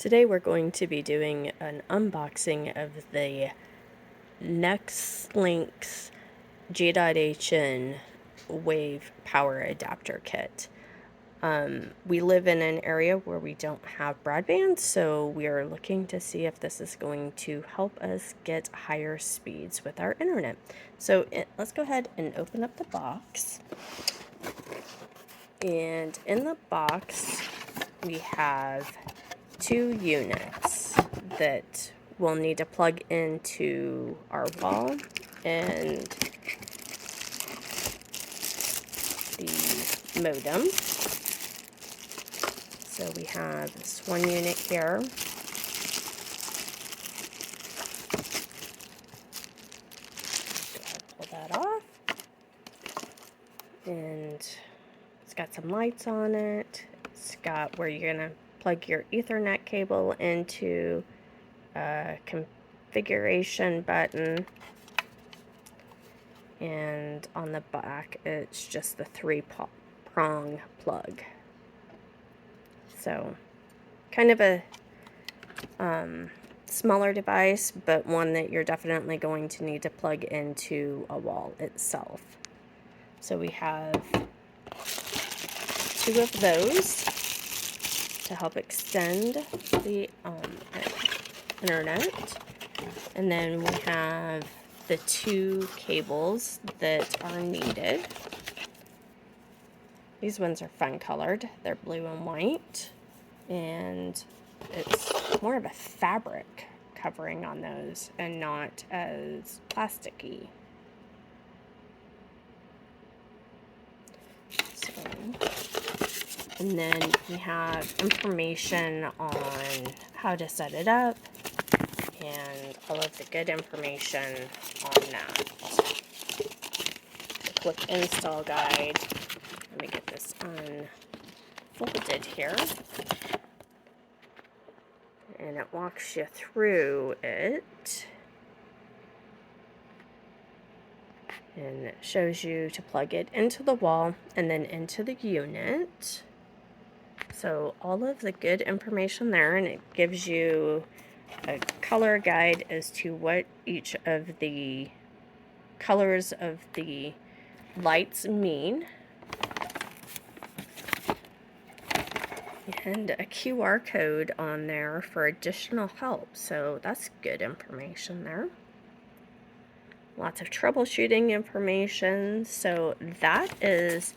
Today we're going to be doing an unboxing of the Nextlink's G.hn Wave Power Adapter Kit. We live in an area where we don't have broadband, so we are looking to see if this is going to help us get higher speeds with our internet. So let's go ahead and open up the box. And in the box, we have 2 units that we'll need to plug into our wall, and the modem. So we have this 1 unit here. Pull that off. And it's got some lights on it. It's got where you're going to plug your Ethernet cable into a configuration button. And on the back, it's just the 3-prong plug. So, kind of a smaller device, but one that you're definitely going to need to plug into a wall itself. So we have 2 of those to help extend the internet. And then we have the 2 cables that are needed. These ones are fun colored. They're blue and white, and it's more of a fabric covering on those and not as plasticky. So, and then we have information on how to set it up and all of the good information on that. A quick install guide. Let me get this unfolded here. And it walks you through it. And it shows you to plug it into the wall and then into the unit. So all of the good information there, and it gives you a color guide as to what each of the colors of the lights mean. And a QR code on there for additional help, so that's good information there. Lots of troubleshooting information. So that is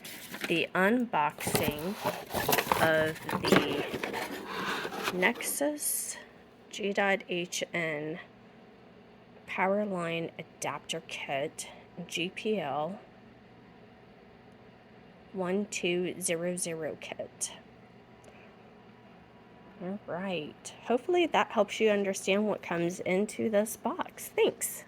the unboxing of the Nexus G.hn Powerline Adapter Kit GPL 1200 kit. All right. Hopefully that helps you understand what comes into this box. Thanks.